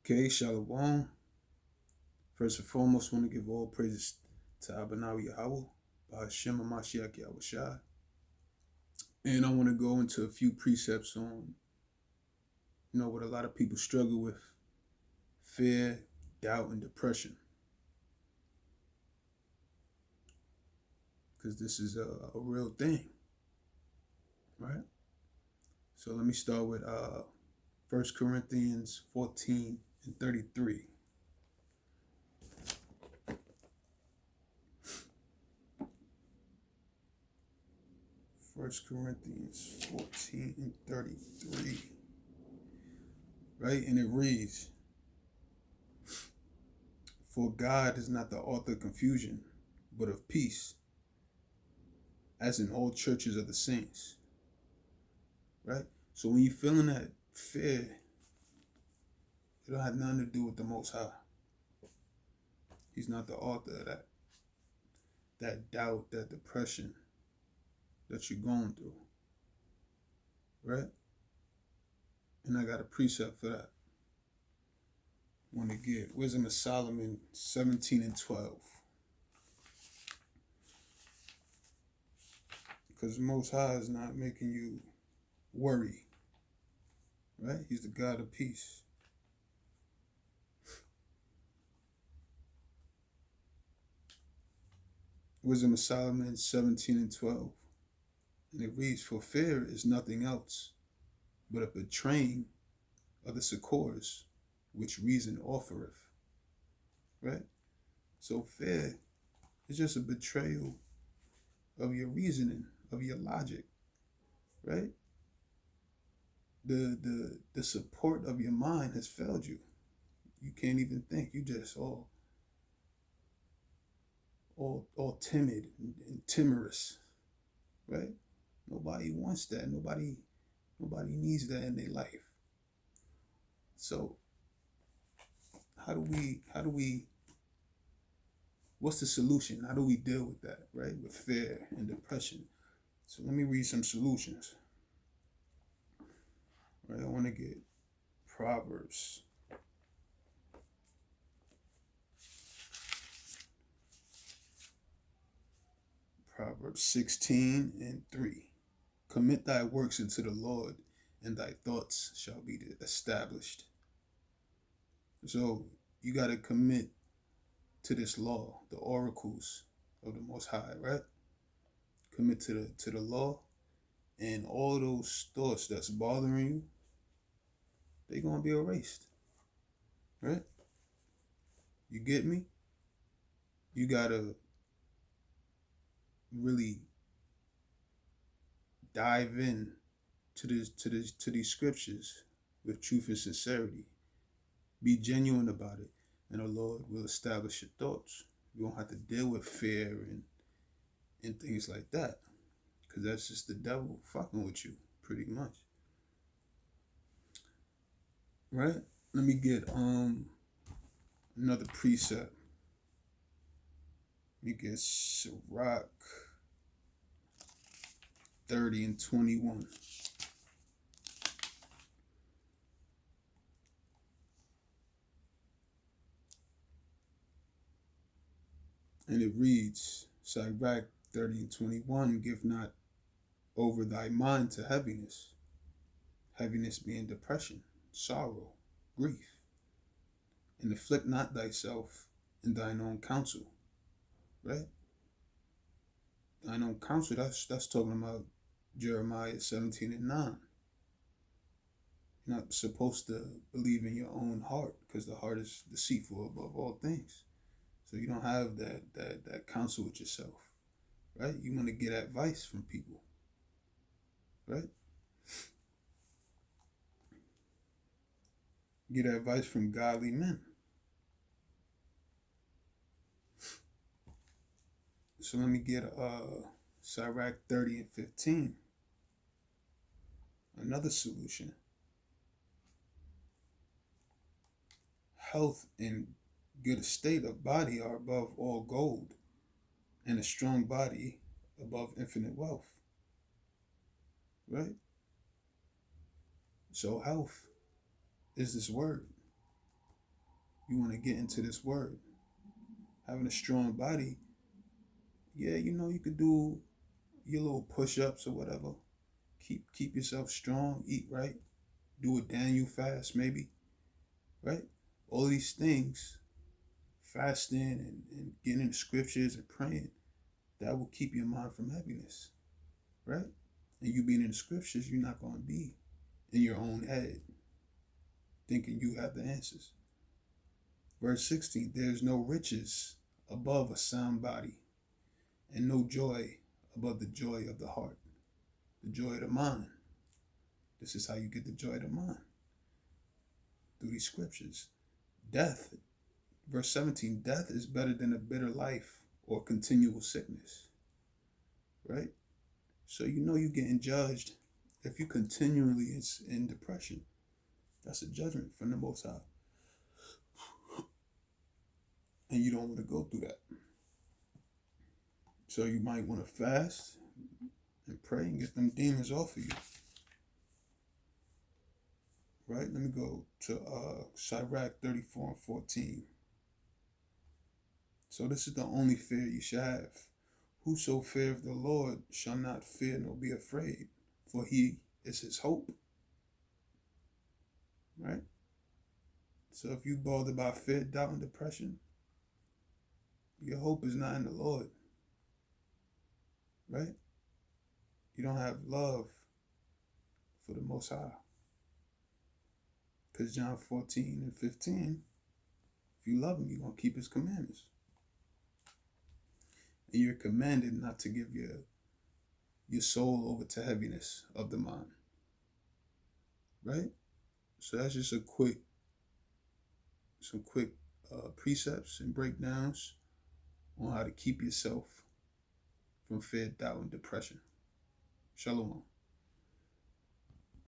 Okay, Shalom. First and foremost, want to give all praises to Abanawi Yahweh, Bahashem Mashiach Yahushai. And I want to go into a few precepts on, what a lot of people struggle with: fear, doubt, and depression. Because this is a real thing, right? So let me start with 1 Corinthians 14 and 33. First Corinthians 14 and 33. Right? And it reads, "For God is not the author of confusion, but of peace, as in all churches of the saints." Right? So when you're feeling that fear, it don't have nothing to do with the Most High. He's not the author of that doubt, that depression that you're going through. Right? And I got a precept for that. Want to get Wisdom of Solomon 17 and 12. Because the Most High is not making you worry. Right? He's the God of peace. Wisdom of Solomon 17 and 12. And it reads, "For fear is nothing else but a betraying of the succors which reason offereth." Right? So fear is just a betrayal of your reasoning, of your logic. Right? The support of your mind has failed you. You can't even think. You just all timid and timorous. Right? Nobody wants that. Nobody needs that in their life. So how do we what's the solution? How do we deal with that, right? With fear and depression. So let me read some solutions. Right, I want to get Proverbs. Proverbs 16 and 3. "Commit thy works unto the Lord, and thy thoughts shall be established." So you got to commit to this law, the oracles of the Most High, right? Commit to the law, and all those thoughts that's bothering you, they're going to be erased, right? You get me? You got to really dive in to these scriptures with truth and sincerity. Be genuine about it, and the Lord will establish your thoughts. You won't have to deal with fear and things like that, because that's just the devil fucking with you, pretty much. Right? Let me get another precept. Let me get Sirach 30 and 21. And it reads, Sirach 30 and 21, "Give not over thy mind to heaviness." Heaviness being depression, sorrow, grief. "And afflict not thyself in thine own counsel." Right? Thine own counsel, that's talking about Jeremiah 17 and 9. You're not supposed to believe in your own heart, because the heart is deceitful above all things. So you don't have that counsel with yourself. Right? You want to get advice from people. Right? Get advice from godly men. So let me get Sirach 30 and 15. Another solution. "Health and good estate of body are above all gold, and a strong body above infinite wealth." Right? So health is this word. You want to get into this word. Having a strong body, yeah, you could do your little push-ups or whatever. Keep yourself strong, eat right, do a Daniel fast maybe, right? All these things, fasting and getting in the scriptures and praying, that will keep your mind from heaviness, right? And you being in the scriptures, you're not going to be in your own head thinking you have the answers. Verse 16, there's no riches above a sound body, and no joy above the joy of the heart, the joy of the mind. This is how you get the joy of the mind, through these scriptures. Death, verse 17, death is better than a bitter life or continual sickness, right? So you're getting judged if you continually is in depression. That's a judgment from the Most High. And you don't want to go through that. So you might want to fast and pray and get them demons off of you. Right? Let me go to Sirach 34 and 14. So this is the only fear you shall have. Whoso feareth the Lord shall not fear nor be afraid, for he is his hope. Right? So if you bothered by fear, doubt, and depression, your hope is not in the Lord. Right? You don't have love for the Most High. Because John 14 and 15, if you love him, you're going to keep his commandments. And you're commanded not to give your soul over to heaviness of the mind. Right? So that's just some quick precepts and breakdowns on how to keep yourself from fear, doubt, and depression. Shalom.